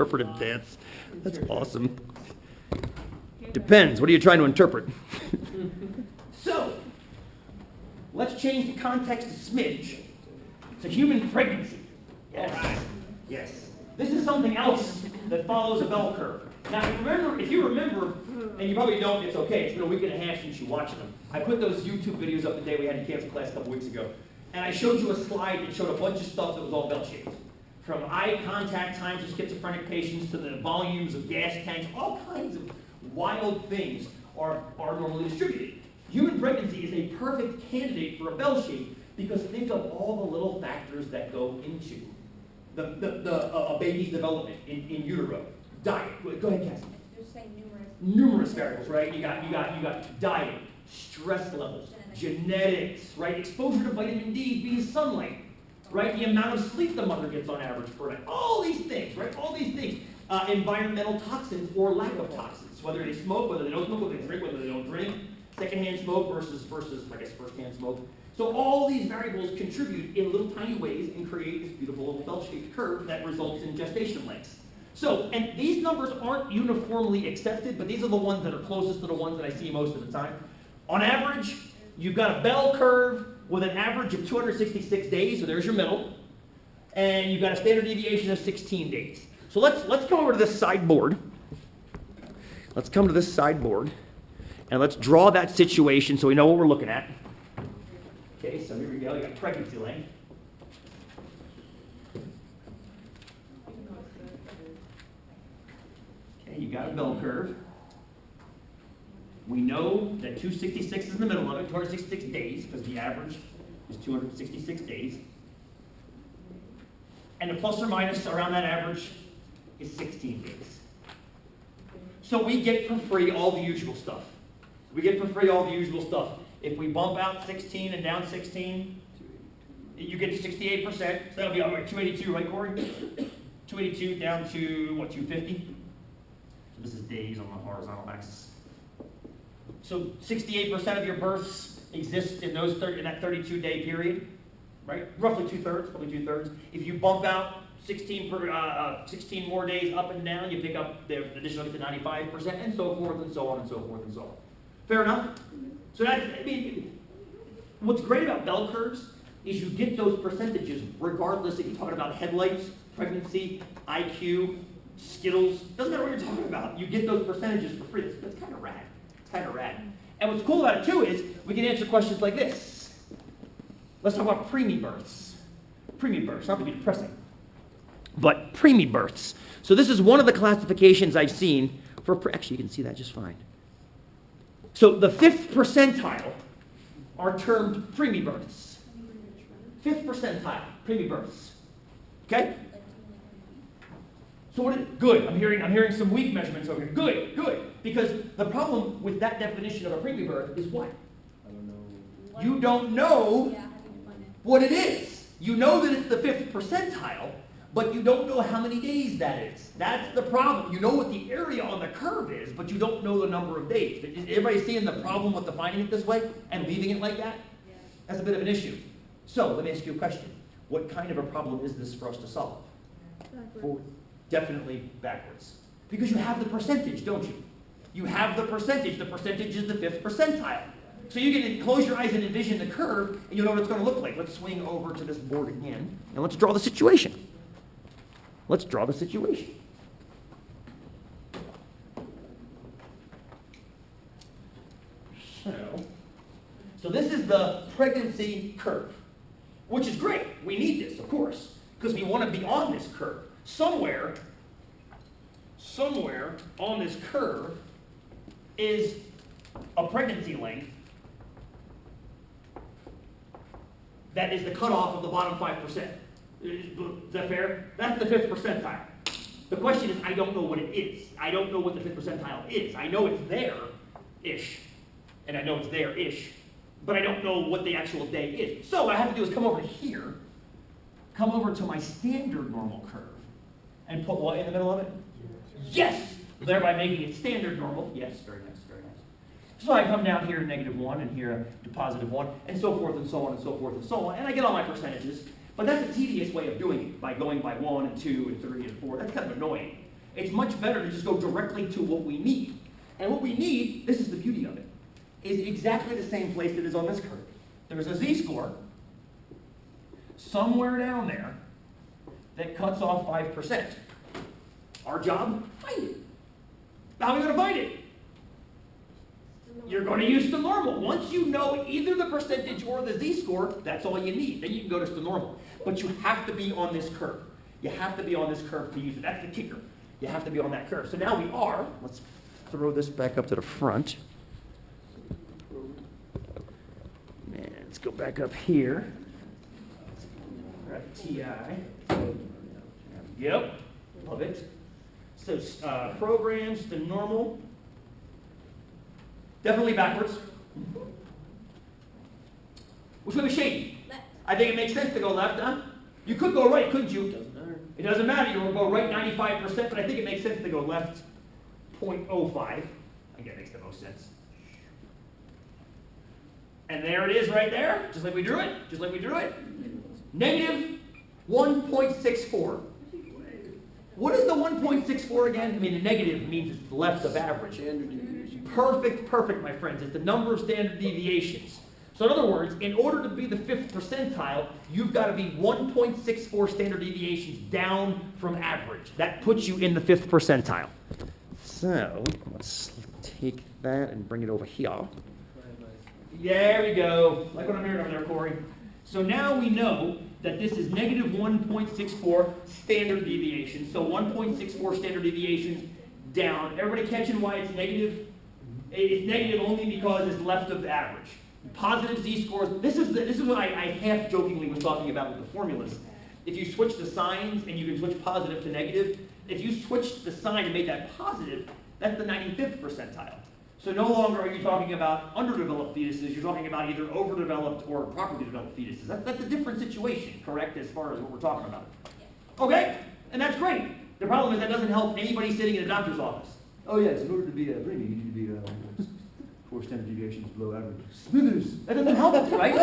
interpretive dance. That's awesome. Depends. What are you trying to interpret? So, let's change the context a smidge to human pregnancy. Yes. Yes. This is something else that follows a bell curve. Now, if you remember, and you probably don't, it's okay. It's been a week and a half since you watched them. I put those YouTube videos up the day we had in cancer class a couple weeks ago. And I showed you a slide that showed a bunch of stuff that was all bell-shaped. From eye contact times of schizophrenic patients to the volumes of gas tanks, all kinds of wild things are normally distributed. Human pregnancy is a perfect candidate for a bell shape because think of all the little factors that go into a baby's development in utero. Diet. Go ahead, Cassie. You're saying numerous variables, right? You got diet, stress levels, genetics, right? Exposure to vitamin D via sunlight, right? The amount of sleep the mother gets on average per night. All these things, right? All these things. Environmental toxins or lack of toxins, whether they smoke, whether they don't smoke, whether they drink, whether they don't drink, secondhand smoke versus I guess firsthand smoke. So all these variables contribute in little tiny ways and create this beautiful little bell-shaped curve that results in gestation lengths. So, and these numbers aren't uniformly accepted, but these are the ones that are closest to the ones that I see most of the time. On average, you've got a bell curve with an average of 266 days, so there's your middle, and you've got a standard deviation of 16 days. So let's go over to this sideboard. Let's come to this sideboard, and let's draw that situation so we know what we're looking at. Okay, so here we go. You got pregnancy length. Okay, you got a bell curve. We know that 266 is in the middle of it, 266 days, because the average is 266 days. And the plus or minus around that average is 16 days. So we get for free all the usual stuff. If we bump out 16 and down 16, you get 68%. So that'll be 282, right, Corey? 282 down to, what, 250? So this is days on the horizontal axis. So 68% of your births exist in that 32-day period, right? Roughly probably two-thirds. If you bump out 16 more days up and down, you pick up the additional to 95%, and so forth and so on and so forth and so on. Fair enough? So what's great about bell curves is you get those percentages regardless if you're talking about headlights, pregnancy, IQ, Skittles, doesn't matter what you're talking about. You get those percentages for free. That's kind of rad. And what's cool about it too is we can answer questions like this. Let's talk about preemie births. Not to be depressing, but preemie births. So this is one of the classifications I've seen for, actually you can see that just fine. So the 5th percentile are termed preemie births. 5th percentile, preemie births. Okay? So good. I'm hearing some weak measurements over here. Good. Because the problem with that definition of a preemie birth is what? I don't know. You don't know what it is. You know that it's the 5th percentile, but you don't know how many days that is. That's the problem. You know what the area on the curve is, but you don't know the number of days. Is everybody seeing the problem with defining it this way and leaving it like that? Yeah. That's a bit of an issue. So let me ask you a question. What kind of a problem is this for us to solve? Forward. Definitely backwards. Because you have the percentage, don't you? You have the percentage. The percentage is the 5th percentile. So you can close your eyes and envision the curve, and you know what it's going to look like. Let's swing over to this board again, and let's draw the situation. So this is the pregnancy curve, which is great. We need this, of course, because we want to be on this curve. Somewhere on this curve is a pregnancy length that is the cutoff of the bottom 5%. Is that fair? That's the 5th percentile. The question is, I don't know what it is. I don't know what the 5th percentile is. I know it's there-ish, and I know it's there-ish, but I don't know what the actual day is. So what I have to do is come over here, come over to my standard normal curve, and put what in the middle of it? Yes! Thereby making it standard normal. Yes, very nice. So I come down here to -1 and here to +1, and so forth and so on and so forth and so on, and I get all my percentages. But that's a tedious way of doing it, by going by 1 and 2 and 3 and 4. That's kind of annoying. It's much better to just go directly to what we need. And what we need, this is the beauty of it, is exactly the same place that is on this curve. There's a z-score somewhere down there that cuts off 5%. Our job, find it. How are we going to find it? You're going to use the normal. Once you know either the percentage or the z-score, that's all you need. Then you can go to the normal. But you have to be on this curve. You have to be on this curve to use it. That's the kicker. You have to be on that curve. So now we are. Let's throw this back up to the front. And let's go back up here. We're at TI. Yep. Love it. So programs to normal. Definitely backwards. Which way was shady? Left. I think it makes sense to go left, huh? You could go right, couldn't you? Doesn't matter. It doesn't matter. You will go right 95%, but I think it makes sense to go left 0.05. I think that makes the most sense. And there it is right there, just like we drew it, just like we drew it. Negative 1.64. What is the 1.64 again? I mean, the negative means it's left of average. Perfect, perfect, my friends. It's the number of standard deviations. So in other words, in order to be the 5th percentile, you've got to be 1.64 standard deviations down from average. That puts you in the 5th percentile. So let's take that and bring it over here. There we go. Like what I'm hearing over there, Corey. So now we know that this is negative 1.64 standard deviation. So 1.64 standard deviations down. Everybody catching why it's negative? It's negative only because it's left of average. Positive z-scores. This is what I half jokingly was talking about with the formulas. If you switch the signs and you can switch positive to negative, if you switch the sign and made that positive, that's the 95th percentile. So no longer are you talking about underdeveloped fetuses, you're talking about either overdeveloped or properly developed fetuses. That's a different situation, correct, as far as what we're talking about. Okay, and that's great. The problem is that doesn't help anybody sitting in a doctor's office. Oh yes, in order to be a preemie, you need to be 4 standard deviations below average. Smithers! That doesn't help us, right?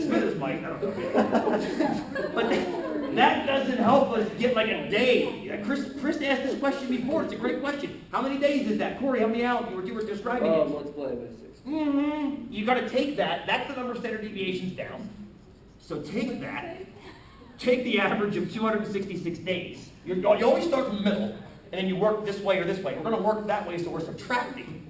Smithers might, I don't know. But that doesn't help us get like a day. Chris asked this question before. It's a great question. How many days is that? Corey, help me out. You were describing it. Multiply by 6. You got to take that. That's the number of standard deviations down. So take that. Take the average of 266 days. You always start from the middle, and then you work this way or this way. We're going to work that way, so we're subtracting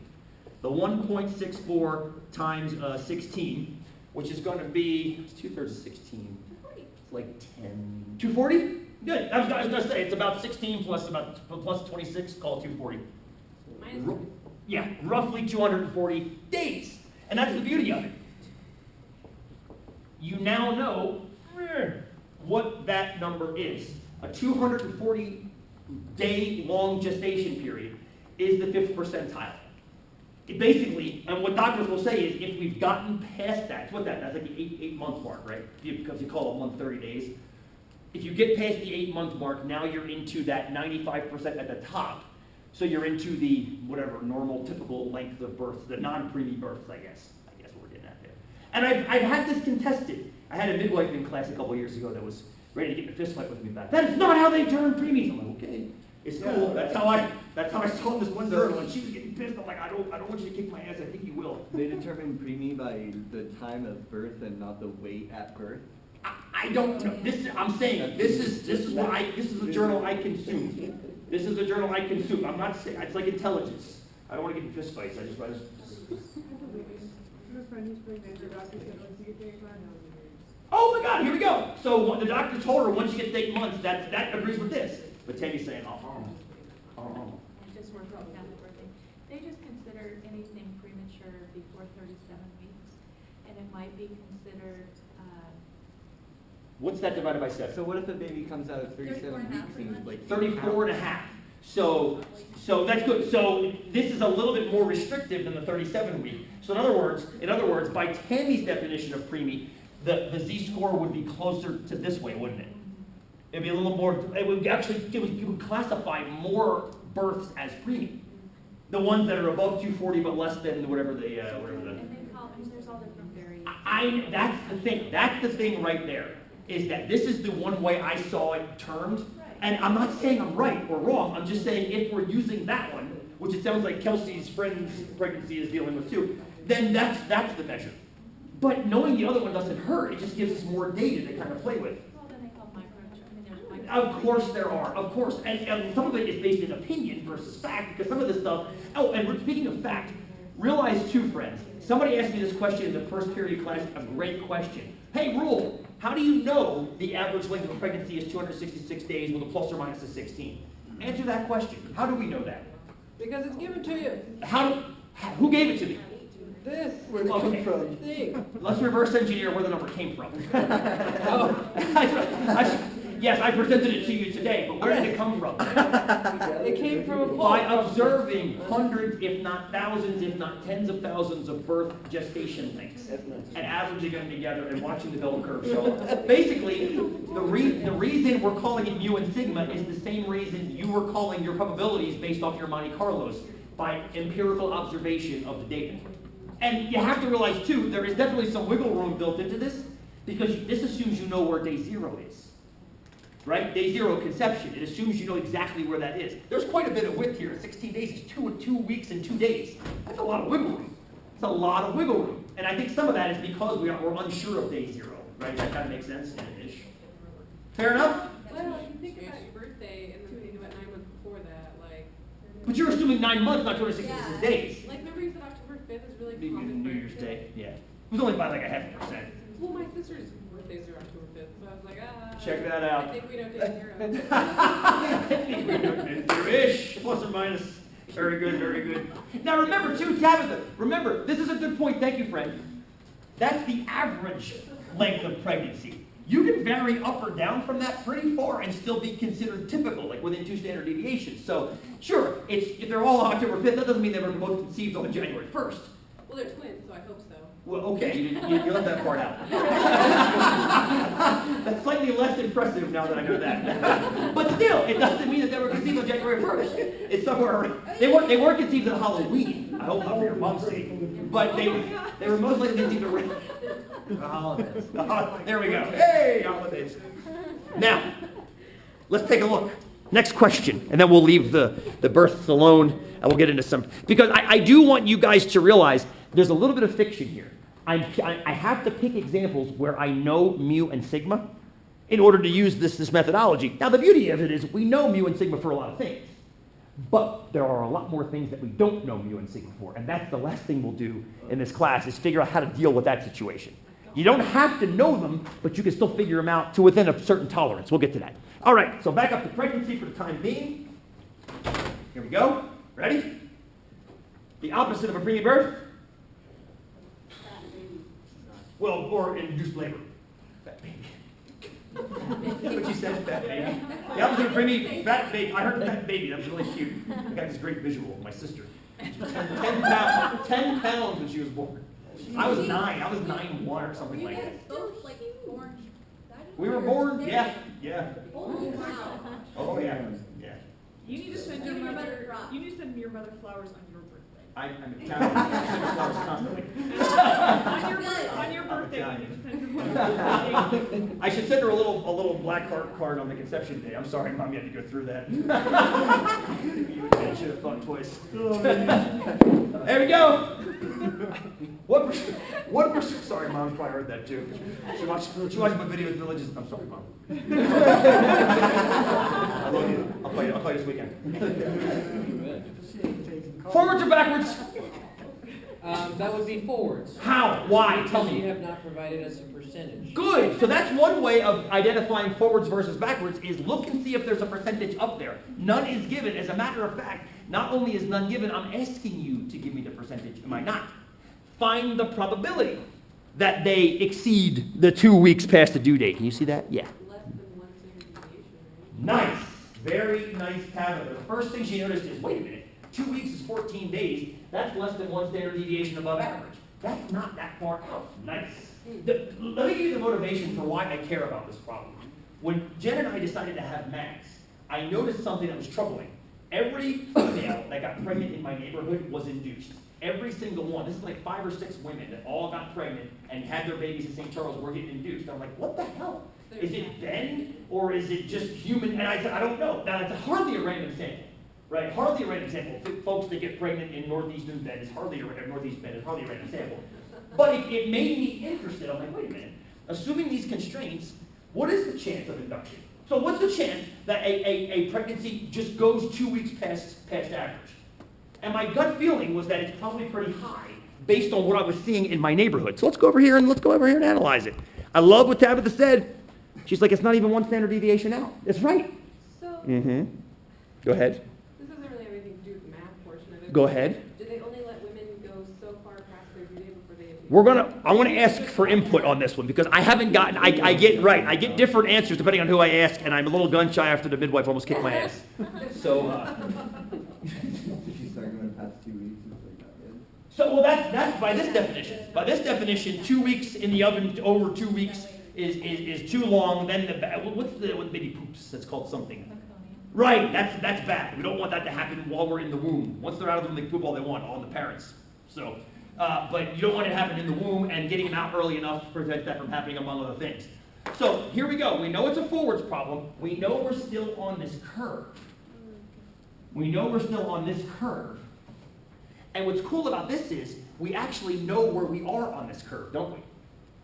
the 1.64 times 16, which is going to be 2/3 of 16. It's like 10. 240? Good. I was going to say it's about 16 plus 26, call it 240. Yeah, roughly 240 days, and that's the beauty of it. You now know what that number is. A 240-day long gestation period is the 5th percentile. It basically, and what doctors will say is, if we've gotten past that, that's like the 8-month mark, right? Because you call it month 30 days. If you get past the 8-month mark, now you're into that 95% at the top. So you're into the whatever normal, typical length of birth, the non-preemie births, I guess what we're getting at there. And I've had this contested. I had a midwife in class a couple years ago that was ready to get in a fist fight with me about that. Is not how they turn preemies. I'm like, okay, it's cool. That's how I told this one girl when she was getting pissed. I'm like, I don't want you to kick my ass. I think you will. They determine preemie by the time of birth and not the weight at birth. I don't know. I'm saying this is the journal I consume. This is the journal I consume. I'm not saying it's like intelligence. I don't want to get in fist fights. I just. Oh my God, here we go. So the doctor told her once you get to 8 months, that agrees with this. But Tammy's saying, Just work out down the birthday. They just consider anything premature before 37 weeks, and it might be considered. What's that divided by 7? So what if a baby comes out at 37 weeks and is like 34 and a half. So that's good. So this is a little bit more restrictive than the 37 week. So in other words, by Tammy's definition of preemie, the z-score would be closer to this way, wouldn't it? It'd be a little more. It would classify more births as preemie. The ones that are above 240 but less than whatever the. And they call there's all different variations. That's the thing. That's the thing right there. Is that this is the one way I saw it termed, And I'm not saying I'm right or wrong, I'm just saying if we're using that one, which it sounds like Kelsey's friend's pregnancy is dealing with too, then that's the measure. But knowing the other one doesn't hurt, it just gives us more data to kind of play with. Well, then they call there's Of course there are, of course. And some of it is based in opinion versus fact, because some of this stuff, oh, and speaking of fact, realize too, friends, somebody asked me this question in the first period class, a great question. Hey, Rule, how do you know the average length of a pregnancy is 266 days with a plus or minus of 16? Answer that question. How do we know that? Because it's given to you. Who gave it to me? This. Where did it come Okay. from? Thing. Let's reverse engineer where the number came from. Yes, I presented it to you today, but where did it come from? It came from a By poll. observing hundreds, if not thousands, if not tens of thousands of birth gestation lengths, and averaging them together and watching the bell curve show up. Basically, the reason we're calling it mu and sigma is the same reason you were calling your probabilities based off your Monte Carlos, by empirical observation of the data. And you have to realize too, there is definitely some wiggle room built into this, because this assumes you know where day 0 is. Right? Day 0 conception. It assumes you know exactly where that is. There's quite a bit of width here. 16 days is 2 weeks and 2 days. That's a lot of wiggle room. It's a lot of wiggle room. And I think some of that is because we're unsure of day 0. Right? That kind of makes sense? Ish. Fair enough? Well, you think about your birthday and then think about 9 months before that, like. But you're assuming 9 months, not 266 days. Like, remember you said October 5th is really Maybe common. New Year's birthday? Day. Yeah. It was only by like a 0.5%. Well, my sister's birthdays are October 5th, so I was like, Check that out. I think we know day 0. Ish, plus or minus. Very good, very good. Now remember too, Tabitha, remember, this is a good point, thank you, friend. That's the average length of pregnancy. You can vary up or down from that pretty far and still be considered typical, like within 2 standard deviations. So, sure, if they're all October 5th, that doesn't mean they were both conceived on January 1st. Well, they're twins, so I hope so. Well, okay, you left that part out. That's slightly less impressive now that I know that. But still, it doesn't mean that they were conceived on January 1st. It's somewhere around. They weren't conceived on Halloween. I hope not for your mom's sake. But they were most likely conceived around the holidays. There we go. Hey, holidays. Now, let's take a look. Next question, and then we'll leave the births alone, and we'll get into some, because I do want you guys to realize there's a little bit of fiction here. I have to pick examples where I know mu and sigma in order to use this methodology. Now, the beauty of it is we know mu and sigma for a lot of things, but there are a lot more things that we don't know mu and sigma for, and that's the last thing we'll do in this class is figure out how to deal with that situation. You don't have to know them, but you can still figure them out to within a certain tolerance. We'll get to that. All right, so back up to pregnancy for the time being. Here we go. Ready? The opposite of a preemie birth? Well, or induced labor. Fat baby. That's what you said, fat baby. The opposite of preemie, fat baby. I heard fat baby. That was really cute. I got this great visual of my sister. 10 pounds when she was born. I was 9. I was 9'1" or something like that. both like born. We were born, yeah. Oh, wow. Oh, yeah. You need to send your mother, you need to send your mother flowers on your birthday. I'm Italian. I send her flowers constantly. On your birthday, you need to send your mother. I should send her a little black card on the conception day. I'm sorry, Mom, you had to go through that. I should have thought twice. There we go. Sorry, Mom, probably heard that too. She watched my videos, religious. I'm sorry, Mom. I love you. I'll play this weekend. Forwards or backwards? That would be forwards. How? Why? Tell Because you me. have not provided us a percentage. Good. So that's one way of identifying forwards versus backwards is look and see if there's a percentage up there. None is given. As a matter of fact, not only is none given, I'm asking you to give me the percentage. Am I not? Find the probability that they exceed the 2 weeks past the due date. Can you see that? Yeah. Less than 1 standard deviation, right? Nice. Very nice, Tabitha. The first thing she noticed is, wait a minute, 2 weeks is 14 days. That's less than 1 standard deviation above average. That's not that far out. Nice. Let me give you the motivation for why I care about this problem. When Jen and I decided to have Max, I noticed something that was troubling. Every female that got pregnant in my neighborhood was induced. Every single one. This is like 5 or 6 women that all got pregnant and had their babies in St. Charles were getting induced. I'm like, what the hell? Is it Ben, or is it just human? And I said, I don't know. Now, it's hardly a random sample, right? Hardly a random sample. Folks that get pregnant in northeastern Bend is hardly a northeast Bend is hardly a random sample. But it made me interested. I'm like, wait a minute. Assuming these constraints, what is the chance of induction? So what's the chance that a pregnancy just goes 2 weeks past average? And my gut feeling was that it's probably pretty high based on what I was seeing in my neighborhood. So let's go over here and analyze it. I love what Tabitha said. She's like, it's not even one standard deviation out. It's right. So, Mm-hmm. Go ahead. this doesn't really have anything to do with the math portion of it. Go ahead. Do they only let women go so far past their due date before they have to? I want to ask for input on this one because I haven't gotten, I get different answers depending on who I ask, and I'm a little gun shy after the midwife almost kicked my ass. So, If you start going past 2 weeks, it's like not good. So, well, that's by this definition. By this definition, 2 weeks in the oven, over 2 weeks is too long. Then what's the baby poops? That's called something. Meconium. Right, that's bad. We don't want that to happen while we're in the womb. Once they're out of the womb, they can poop all they want, all the parents. So, but you don't want it to happen in the womb, and getting them out early enough prevents that from happening, among other things. So here we go. We know it's a forwards problem. We know we're still on this curve. We know we're still on this curve. And what's cool about this is we actually know where we are on this curve, don't we?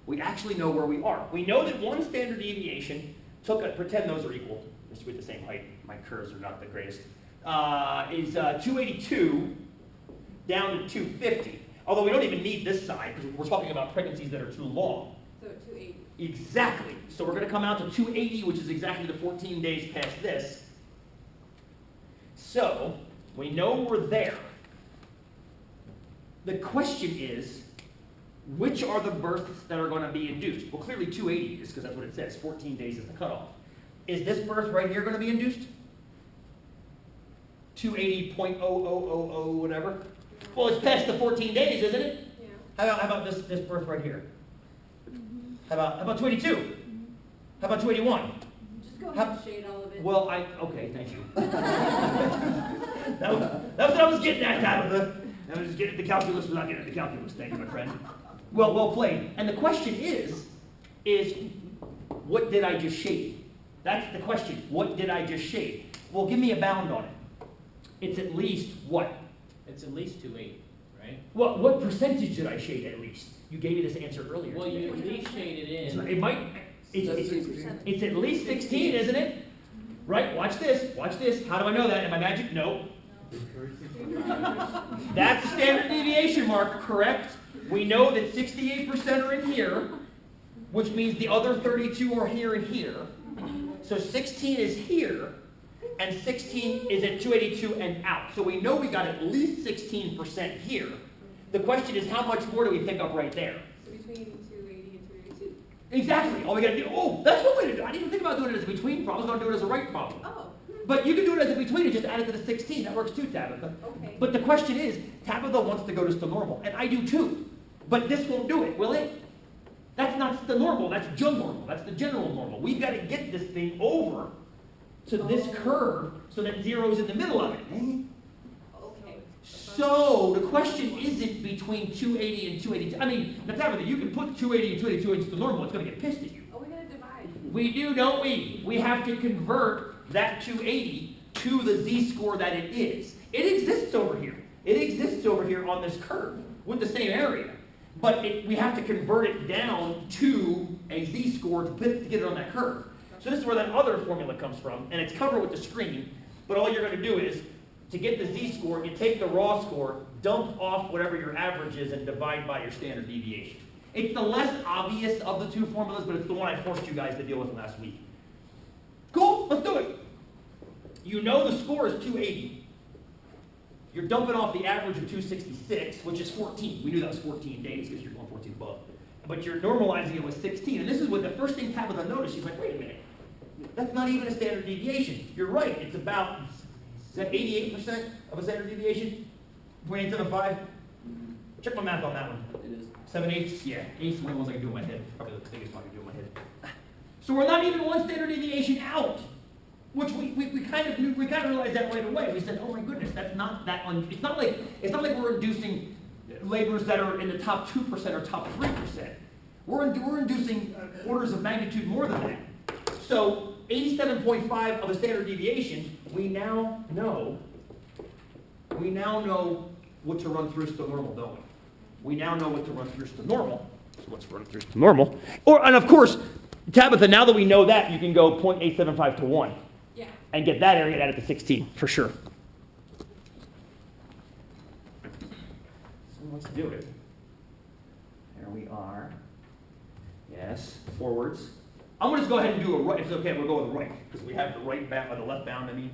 We actually know where we are. We know that one standard deviation pretend those are equal, just with the same height. My curves are not the greatest. Is 282 down to 250. Although we don't even need this side because we're talking about pregnancies that are too long. So 280. Exactly. So we're going to come out to 280, which is exactly the 14 days past this. So we know we're there. The question is, which are the births that are going to be induced? Well, clearly 280 is because that's what it says. 14 days is the cutoff. Is this birth right here going to be induced? 280.0000 whatever? Well, it's past the 14 days, isn't it? Yeah. How about this birth right here? How about 282? How about 281? Just go ahead and shade all of it. Well, okay, thank you. That's what I was getting at, Tabitha. I was just getting at the calculus without getting at the calculus. Thank you, my friend. Well played. And the question is what did I just shade? That's the question. What did I just shade? Well, give me a bound on it. It's at least what? It's at least 280, right? What percentage did I shade at least? You gave me this answer earlier. Well, you at least shaded in. It might. It's at least 16, isn't it? Right? Watch this. Watch this. How do I know that? Am I magic? No. That's the standard deviation mark, correct? We know that 68% are in here, which means the other 32 are here and here. So 16 is here, and 16 is at 282 and out. So we know we got at least 16% here. The question is, how much more do we pick up right there? So between 280 and 282. Exactly. All we got to do, that's one way to do it. I didn't even think about doing it as a between problem. I was going to do it as a right problem. Oh. But you can do it as a between and just add it to the 16. That works too, Tabitha. Okay. But the question is, Tabitha wants to go to still normal, and I do too. But this won't do it, will it? That's not still normal. That's just normal. That's the general normal. We've got to get this thing over to this curve so that zero's in the middle of it. Okay. So the question isn't between 280 and 282. I mean, now Tabitha, you can put 280 and 282 into the normal. It's going to get pissed at you. Oh, we gotta divide. We do, don't we? We have to convert that 280 to the z-score that it is. It exists over here. It exists over here on this curve with the same area. But we have to convert it down to a z-score to get it on that curve. So this is where that other formula comes from, and it's covered with the screen. But all you're going to do is, to get the z-score, you take the raw score, dump off whatever your average is, and divide by your standard deviation. It's the less obvious of the two formulas, but it's the one I forced you guys to deal with last week. Cool, let's do it. You know the score is 280. You're dumping off the average of 266, which is 14. We knew that was 14 days because you're going 14 above. But you're normalizing it with 16. And this is what the first thing Tabitha noticed. She's like, wait a minute. That's not even a standard deviation. You're right. It's about, is that 88% of a standard deviation? 0.875? Check my math on that one. It is. 7/8? Yeah. 8's the only ones I can do in my head. Probably the biggest one I can do in my head. So we're not even one standard deviation out. Which we kind of knew, we kind of realized that right away. We said, oh my goodness, that's not that it's not like we're inducing laborers that are in the top 2% or top 3%. We're inducing orders of magnitude more than that. So 87.5 of a standard deviation, we now know what to run through to normal, don't we? We now know what to run through to normal. So let's run through to normal. And of course, Tabitha, now that we know that, you can go 0.875 to 1 Yeah. and get that area added to 16, for sure. So let's do it. There we are. Yes, forwards. I'm going to just go ahead and do a right. If it's okay, we'll go with the right, because we have the right bound, or the left bound, I mean.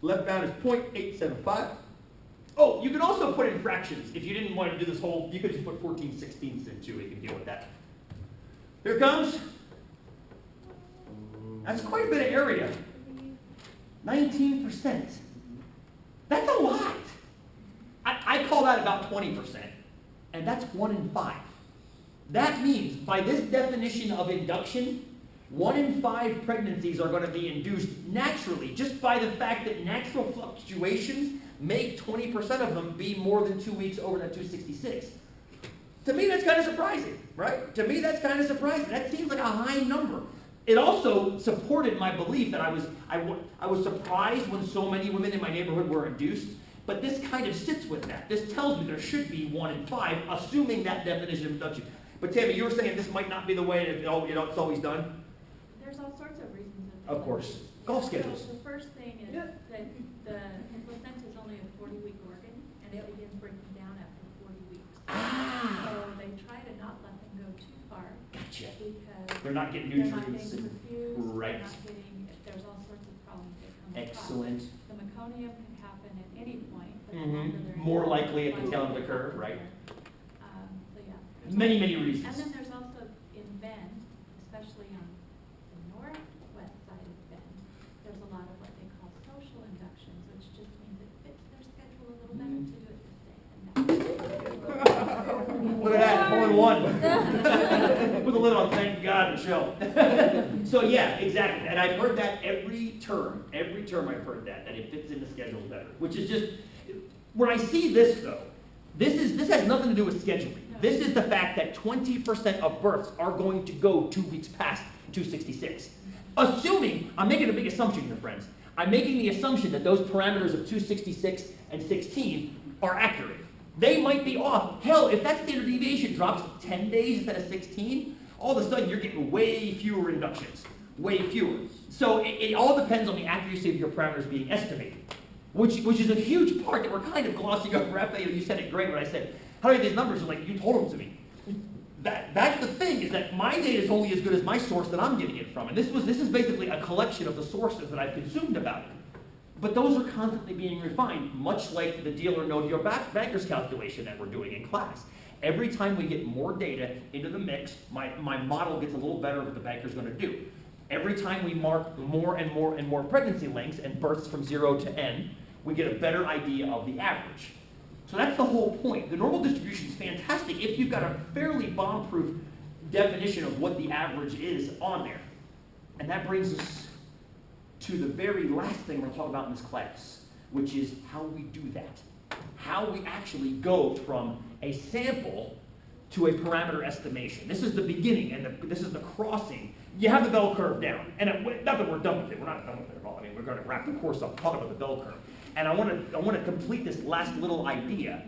Left bound is 0.875. Oh, you can also put in fractions. If you didn't want to do this whole, you could just put 14/16 in too. You can deal with that. Here it comes. That's quite a bit of area. 19%. That's a lot. I call that about 20%. And that's 1 in 5. That means, by this definition of induction, 1 in 5 pregnancies are going to be induced naturally, just by the fact that natural fluctuations make 20% of them be more than 2 weeks over that 266. To me, that's kind of surprising, right? To me, that's kind of surprising. That seems like a high number. It also supported my belief that I was surprised when so many women in my neighborhood were induced, but this kind of sits with that. This tells me there should be 1 in 5, assuming that definition of induction. But Tammy, you were saying this might not be the way it's always done? There's all sorts of reasons. Of course. Golf So schedules. the first thing is that the placenta is only a 40-week organ, and it begins breaking down after 40 weeks. Ah, So they try to not let them go too far, gotcha. because They're not getting they're not nutrients. getting perfused, Right. they're not getting, there's all sorts of problems that come across. Excellent. The meconium can happen at any point, but the Mhm. longer they're in More the likely at the life tail end of the cycle, curve, right. So yeah. there's Many, all- many And reasons. then there's also in Bend, especially on the northwest side of Bend, there's a lot of what they call social inductions, which just means it fits their schedule a little better to do it this day. Look at that, hole in one. With a lid on, thank God, Michelle. So yeah, exactly. And I've heard that every term I've heard that it fits in the schedule better. Which is just, when I see this though, this has nothing to do with scheduling. This is the fact that 20% of births are going to go 2 weeks past 266. Assuming, I'm making a big assumption here, friends. I'm making the assumption that those parameters of 266 and 16 are accurate. They might be off. Hell, if that standard deviation drops 10 days instead of 16, all of a sudden you're getting way fewer inductions. Way fewer. So it all depends on the accuracy of your parameters being estimated, which is a huge part that we're kind of glossing over. Raphael, you said it great when I said, how do you get these numbers? You're like, you told them to me. That's the thing, is that my data is only as good as my source that I'm getting it from. And this is basically a collection of the sources that I've consumed about it. But those are constantly being refined, much like the deal or no deal bankers calculation that we're doing in class. Every time we get more data into the mix, my model gets a little better of what the banker's going to do. Every time we mark more and more pregnancy lengths and births from 0 to n, we get a better idea of the average. So that's the whole point. The normal distribution is fantastic if you've got a fairly bomb-proof definition of what the average is on there. And that brings us to the very last thing we're going to talk about in this class, which is how we do that. How we actually go from a sample to a parameter estimation. This is the beginning, and this is the crossing. You have the bell curve down. And not that we're done with it. We're not done with it at all. I mean, we're going to wrap the course up talking about the bell curve. And I want to complete this last little idea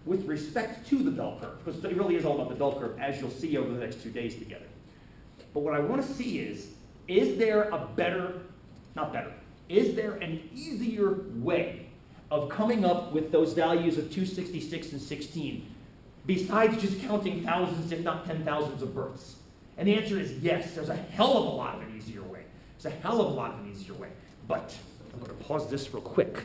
with respect to the bell curve, because it really is all about the bell curve, as you'll see over the next 2 days together. But what I want to see is there an easier way of coming up with those values of 266 and 16, besides just counting thousands, if not 10,000s of births? And the answer is yes. There's a hell of a lot of an easier way. There's a hell of a lot of an easier way. But I'm going to pause this real quick.